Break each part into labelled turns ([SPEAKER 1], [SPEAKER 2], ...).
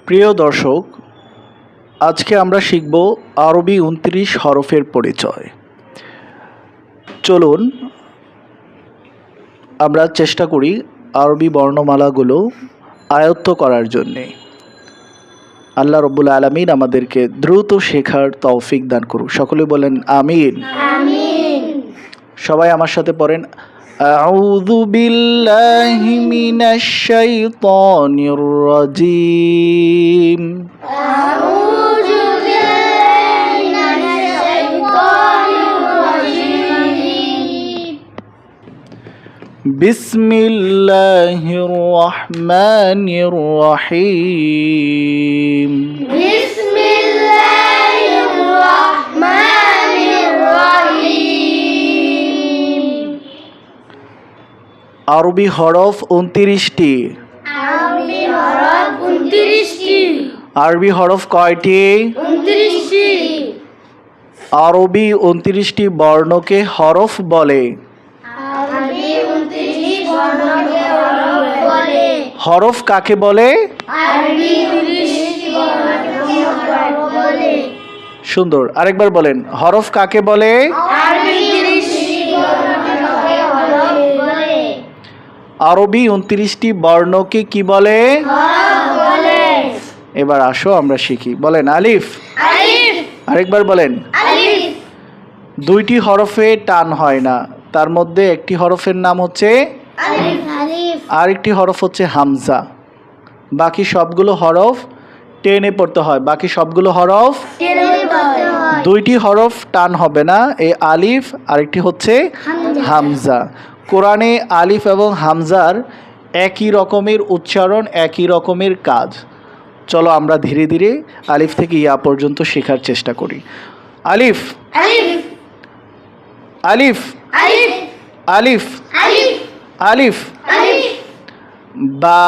[SPEAKER 1] প্রিয় দর্শক, আজকে আমরা শিখব আরবি ২৯ হরফের পরিচয়। চলুন আমরা চেষ্টা করি আরবি বর্ণমালাগুলো আয়ত্ত করার জন্যে। আল্লাহ রব্বুল আলামিন আমাদেরকে দ্রুত শেখার তৌফিক দান করুক। সকলে বলেন আমিন।
[SPEAKER 2] আমিন।
[SPEAKER 1] সবাই আমার সাথে পড়েন, আউযু বিল্লাহি মিনাশ শাইতানির রাজিম।
[SPEAKER 2] আউযু বিল্লাহি মিনাশ শাইতানির রাজিম।
[SPEAKER 1] বিসমিল্লাহির রহমানির রহিম।
[SPEAKER 2] বিসমিল্লাহির রহমানির রহিম।
[SPEAKER 1] আরবি হরফ ২৯টি।
[SPEAKER 2] আরবি হরফ ২৯টি।
[SPEAKER 1] আরবি হরফ কয়টি?
[SPEAKER 2] ২৯টি।
[SPEAKER 1] আরবি ২৯টি বর্ণকে হরফ বলে।
[SPEAKER 2] আরবি ২৯ বর্ণকে হরফ বলে।
[SPEAKER 1] হরফ কাকে বলে?
[SPEAKER 2] আরবি ২৯ বর্ণকে হরফ বলে।
[SPEAKER 1] সুন্দর, আরেকবার বলেন, হরফ কাকে বলে?
[SPEAKER 2] আরবি ২৯ বর্ণকে হরফ বলে।
[SPEAKER 1] আরবি ২৯টি বর্ণকে কি বলে?
[SPEAKER 2] হরফ বলে।
[SPEAKER 1] এবার আসো আমরা শিখি। বলেন আলিফ।
[SPEAKER 2] আলিফ।
[SPEAKER 1] আরেকবার বলেন।
[SPEAKER 2] আলিফ।
[SPEAKER 1] দুইটি হরফে টান হয় না, তার মধ্যে একটি হরফের নাম হচ্ছে
[SPEAKER 2] আলিফ। আলিফ।
[SPEAKER 1] আরেকটি হরফ হচ্ছে হামজা। বাকি সবগুলো হরফ টেনে পড়তে হয়। বাকি সবগুলো হরফ
[SPEAKER 2] টেনে পড়তে হয়।
[SPEAKER 1] দুইটি হরফ টান হবে না, এই আলিফ, আরেকটি হচ্ছে হামজা। কোরআনে আলিফ এবং হামজার একই রকমের উচ্চারণ, একই রকমের কাজ। চলো আমরা ধীরে ধীরে আলিফ থেকে ইয়া পর্যন্ত শেখার চেষ্টা করি। আলিফ।
[SPEAKER 2] আলিফ।
[SPEAKER 1] আলিফ।
[SPEAKER 2] আলিফ।
[SPEAKER 1] আলিফ।
[SPEAKER 2] আলিফ।
[SPEAKER 1] আলিফ।
[SPEAKER 2] আলিফ।
[SPEAKER 1] বা।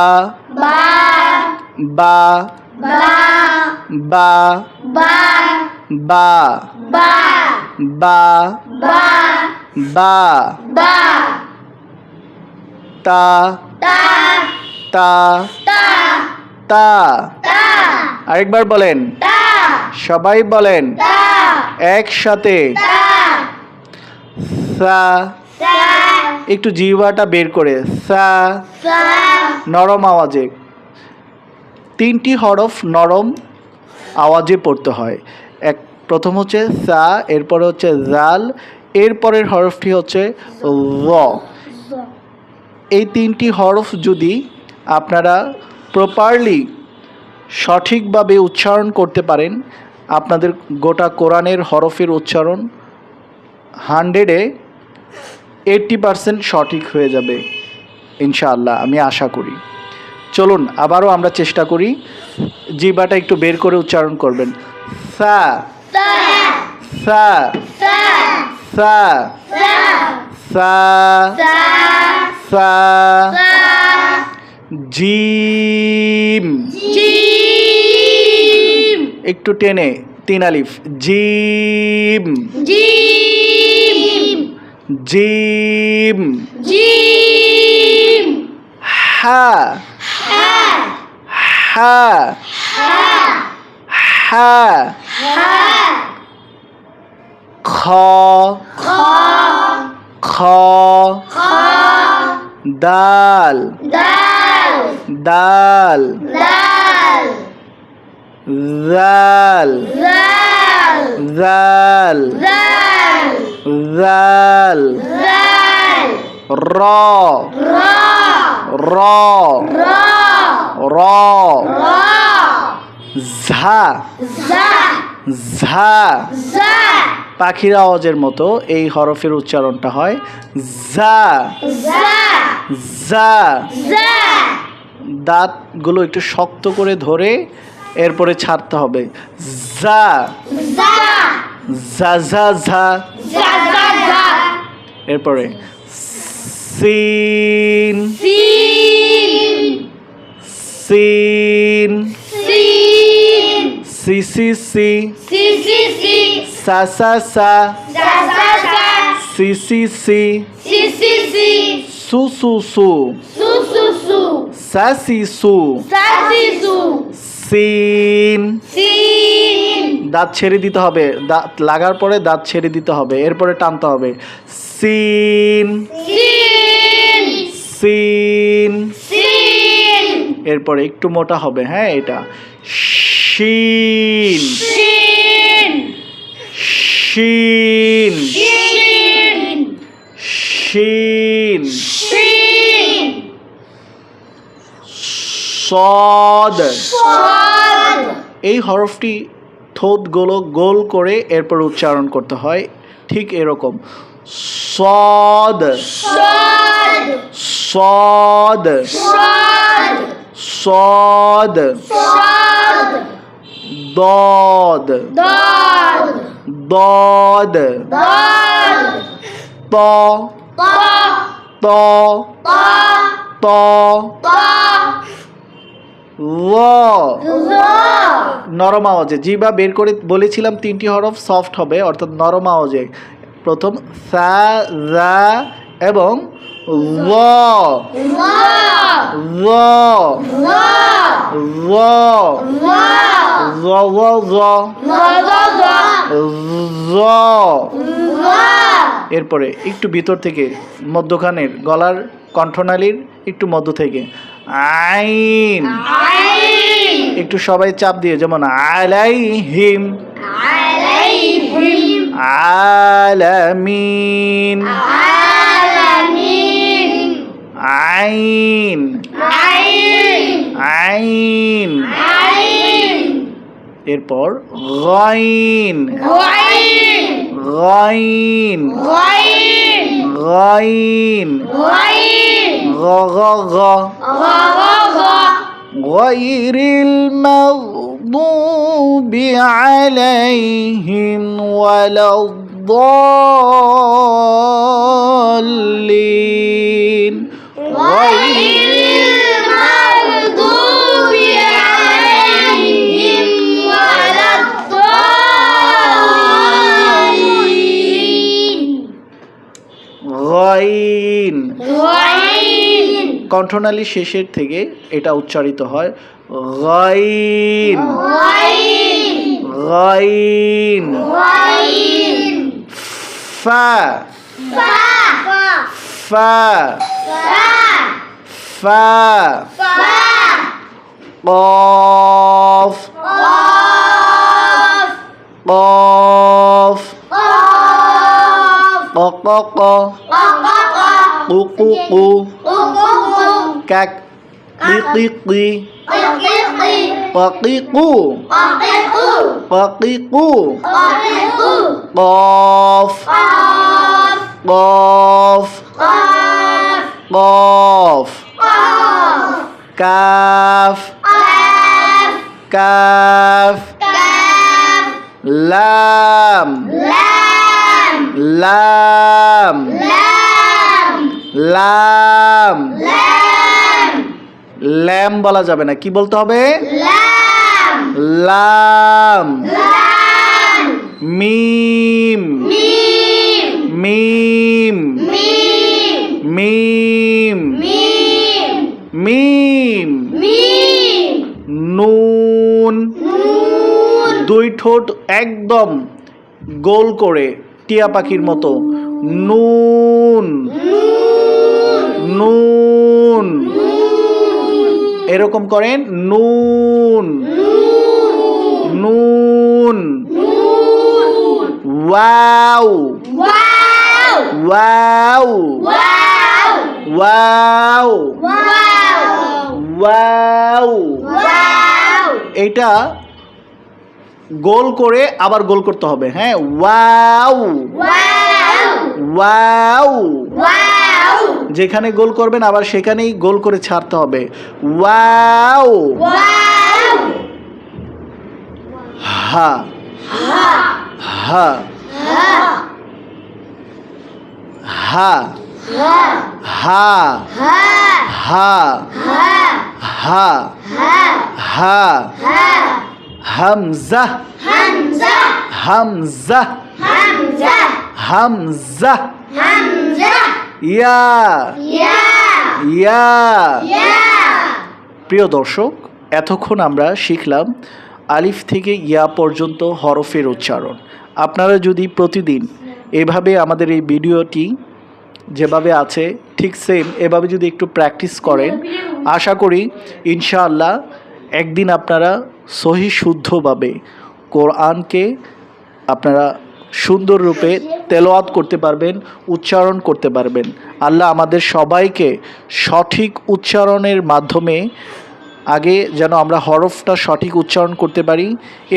[SPEAKER 2] বা।
[SPEAKER 1] বা।
[SPEAKER 2] বা।
[SPEAKER 1] বা।
[SPEAKER 2] বা।
[SPEAKER 1] বা।
[SPEAKER 2] বা।
[SPEAKER 1] বা।
[SPEAKER 2] বা।
[SPEAKER 1] বা।
[SPEAKER 2] বা।
[SPEAKER 1] তা।
[SPEAKER 2] তা।
[SPEAKER 1] তা।
[SPEAKER 2] তা।
[SPEAKER 1] তা।
[SPEAKER 2] তা।
[SPEAKER 1] আরেকবার বলেন,
[SPEAKER 2] তা।
[SPEAKER 1] সবাই বলেন
[SPEAKER 2] তা।
[SPEAKER 1] একসাথে।
[SPEAKER 2] তা।
[SPEAKER 1] সা।
[SPEAKER 2] তা।
[SPEAKER 1] একটু জিহ্বাটা বের করে, সা,
[SPEAKER 2] সা।
[SPEAKER 1] নরম আওয়াজে। তিনটি হরফ নরম আওয়াজে পড়তে হয়। প্রথম হচ্ছে সা, এরপরে হচ্ছে জাল, এরপরের হরফটি হচ্ছে ল। এই তিনটি হরফ যদি আপনারা প্রপারলি সঠিকভাবে উচ্চারণ করতে পারেন, আপনাদের গোটা কোরআনের হরফের উচ্চারণ 100-এ 80% সঠিক হয়ে যাবে ইনশাআল্লাহ, আমি আশা করি। চলুন আবারও আমরা চেষ্টা করি। জিহ্বাটা একটু বের করে উচ্চারণ করবেন। সা।
[SPEAKER 2] সা।
[SPEAKER 1] সা।
[SPEAKER 2] সা।
[SPEAKER 1] সা।
[SPEAKER 2] সা।
[SPEAKER 1] সা।
[SPEAKER 2] সা।
[SPEAKER 1] সা।
[SPEAKER 2] সা।
[SPEAKER 1] জিম।
[SPEAKER 2] জিম।
[SPEAKER 1] একটু টেনে, ৩ আলিফ। জিম।
[SPEAKER 2] জিম।
[SPEAKER 1] জিম।
[SPEAKER 2] জিম।
[SPEAKER 1] হা।
[SPEAKER 2] হা।
[SPEAKER 1] হা। হা।
[SPEAKER 2] হা।
[SPEAKER 1] খ।
[SPEAKER 2] খ।
[SPEAKER 1] খ।
[SPEAKER 2] খ।
[SPEAKER 1] দাল।
[SPEAKER 2] দাল।
[SPEAKER 1] দাল।
[SPEAKER 2] দাল।
[SPEAKER 1] জাল।
[SPEAKER 2] জাল।
[SPEAKER 1] জাল।
[SPEAKER 2] জাল।
[SPEAKER 1] জাল।
[SPEAKER 2] জাল।
[SPEAKER 1] র।
[SPEAKER 2] র।
[SPEAKER 1] র।
[SPEAKER 2] র।
[SPEAKER 1] র।
[SPEAKER 2] র।
[SPEAKER 1] ঝা।
[SPEAKER 2] জা।
[SPEAKER 1] ঝা।
[SPEAKER 2] জা।
[SPEAKER 1] পাখির আওয়াজের মতো এই হরফের উচ্চারণটা হয় জা।
[SPEAKER 2] জা।
[SPEAKER 1] জা।
[SPEAKER 2] জা।
[SPEAKER 1] দাঁতগুলো একটু শক্ত করে ধরে এরপরে ছাড়তে হবে। জা।
[SPEAKER 2] জা।
[SPEAKER 1] জা জা ঝা।
[SPEAKER 2] জা। জা। জা।
[SPEAKER 1] এরপরে সিন।
[SPEAKER 2] সিন।
[SPEAKER 1] সিন।
[SPEAKER 2] সিন।
[SPEAKER 1] সি সি সি।
[SPEAKER 2] সি। সি। সি।
[SPEAKER 1] সা সা সা।
[SPEAKER 2] সা। সা। সা।
[SPEAKER 1] সি সি সি।
[SPEAKER 2] সি। সি। সি।
[SPEAKER 1] সু সু সু।
[SPEAKER 2] সু। সু। সু।
[SPEAKER 1] সা সি সু।
[SPEAKER 2] সা। সি। সু।
[SPEAKER 1] সিন,
[SPEAKER 2] সিন
[SPEAKER 1] দাঁত ছেড়ে দিতে হবে, দাঁত লাগার পরে দাঁত ছেড়ে দিতে হবে, এরপরে টানতে হবে। সিন,
[SPEAKER 2] সিন
[SPEAKER 1] সিন,
[SPEAKER 2] সিন
[SPEAKER 1] এরপরে একটু মোটা হবে, হ্যাঁ এটা। শিন,
[SPEAKER 2] সিন
[SPEAKER 1] শিন,
[SPEAKER 2] সিন
[SPEAKER 1] শিন।
[SPEAKER 2] সিন
[SPEAKER 1] সদ,
[SPEAKER 2] সদ
[SPEAKER 1] এই হরফটি ঠোঁটগুলো গোল করে এরপর উচ্চারণ করতে হয়, ঠিক এরকম। সদ,
[SPEAKER 2] সদ
[SPEAKER 1] সদ,
[SPEAKER 2] সদ
[SPEAKER 1] সদ।
[SPEAKER 2] সদ
[SPEAKER 1] দদ,
[SPEAKER 2] দদ
[SPEAKER 1] দদ।
[SPEAKER 2] দদ
[SPEAKER 1] ত,
[SPEAKER 2] ত
[SPEAKER 1] ত,
[SPEAKER 2] ত
[SPEAKER 1] ত।
[SPEAKER 2] ত
[SPEAKER 1] ল,
[SPEAKER 2] ল
[SPEAKER 1] নরম আওয়াজে। জিবা বের করে বলেছিলাম তিনটি হরফ সফট হবে, অর্থাৎ নরম আওয়াজে। প্রথম সা, জা এবং ল,
[SPEAKER 2] ল
[SPEAKER 1] ল,
[SPEAKER 2] ল
[SPEAKER 1] ল,
[SPEAKER 2] ল
[SPEAKER 1] ল, ল, ল, ল। এরপরে একটু ভিতর থেকে মধ্যখানের গলার কণ্ঠনালীর একটু মধ্য থেকে আইন, একটু সবাই চাপ দিয়ে, যেমন আলাইহিম, আলামিন, আইন, আইন। এরপর গাইন, গাইন, গাইন, গ, গ, গ। غير المغضوب عليهم ولا الضالين غير
[SPEAKER 2] المغضوب عليهم ولا الضالين
[SPEAKER 1] غين
[SPEAKER 2] غين
[SPEAKER 1] কণ্ঠনালী শেষের থেকে এটা উচ্চারিত হয় গাইন,
[SPEAKER 2] غين
[SPEAKER 1] গাইন।
[SPEAKER 2] غين
[SPEAKER 1] ফা,
[SPEAKER 2] فا
[SPEAKER 1] ফা,
[SPEAKER 2] فا
[SPEAKER 1] ফা।
[SPEAKER 2] فا
[SPEAKER 1] قاف،
[SPEAKER 2] قاف
[SPEAKER 1] قاف،
[SPEAKER 2] قاف
[SPEAKER 1] ق، ق، ق، قو، قو، قو، كك، قي، قي، قي، قي، قو، قي، قو. قاف، قاف، قاف. كاف، كاف. لام، لام، লাম। ল্যাম বলা যাবে না, কি বলতে হবে? লাম। মিম, মিম, মিম, মিম। নুন, দুই ঠোঁট একদম গোল করে টিয়া পাখির মতো। নুন, নুন, এরকম করেন। নুন, নুন। Wow, wow, wow, wow. এটা গোল করে আবার গোল করতে হবে, হ্যাঁ। Wow, wow. যেখানে গোল করবেন আবার সেখানেই গোল করে ছাড়তে হবে। ওয়াও। হা, হা, হা, হা, হা, হা, হা। হামজা, হামজা, হামজা। ইয়া, ইয়া। প্রিয় দর্শক, এতক্ষণ আমরা শিখলাম আলিফ থেকে ইয়া পর্যন্ত হরফের উচ্চারণ। আপনারা যদি প্রতিদিন এভাবে আমাদের এই ভিডিওটি যেভাবে আছে ঠিক সেম এভাবে যদি একটু প্র্যাকটিস করেন, আশা করি ইনশাআল্লাহ একদিন আপনারা সহি শুদ্ধভাবে কোরআনকে আপনারা সুন্দর রূপে তেলাওয়াত করতে পারবেন, উচ্চারণ করতে পারবেন। আল্লাহ আমাদের সবাইকে সঠিক উচ্চারণের মাধ্যমে আগে যেন আমরা হরফটা সঠিক উচ্চারণ করতে পারি,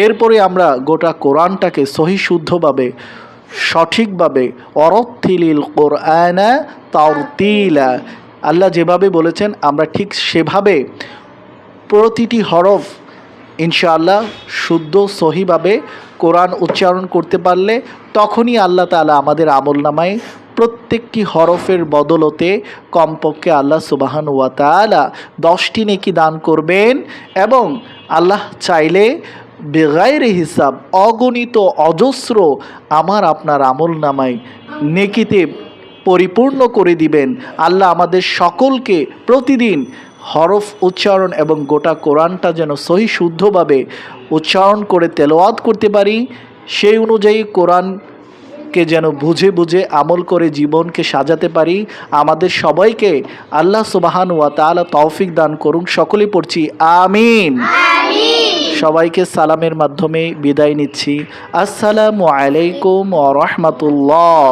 [SPEAKER 1] এরপরে আমরা গোটা কোরআনটাকে সহি শুদ্ধভাবে সঠিকভাবে অরত্তিলিল কোরআনা তারতিলা, আল্লাহ যেভাবে বলেছেন আমরা ঠিক সেভাবে প্রতিটি হরফ ইনশাআল্লাহ শুদ্ধ সহিভাবে কোরআন উচ্চারণ করতে পারলে তখনই আল্লাহ তাআলা আমাদের আমলনামায় প্রত্যেকটি হরফের বদলতে কমপক্ষে আল্লাহ সুবহানাহু ওয়া তাআলা 10টি নেকি দান করবেন এবং আল্লাহ চাইলে বেগাইরে হিসাব অগণিত অজস্র আমার আপনার আমলনামায় নেকিতে পরিপূর্ণ করে দিবেন। আল্লাহ আমাদের সকলকে প্রতিদিন হরফ উচ্চারণ এবং গোটা কোরআনটা যেন সহি শুদ্ধভাবে উচ্চারণ করে তেলাওয়াত করতে পারি, সেই অনুযায়ী কোরআনকে যেন বুঝে বুঝে আমল করে জীবনকে সাজাতে পারি। আমাদের সবাইকে আল্লাহ সুবহানাহু ওয়া তাআলা তৌফিক দান করুন। সকলে পড়ছি আমিন। সবাইকে সালামের মাধ্যমে বিদায় নিচ্ছি। আসসালামু আলাইকুম ওয়া রাহমাতুল্লাহ।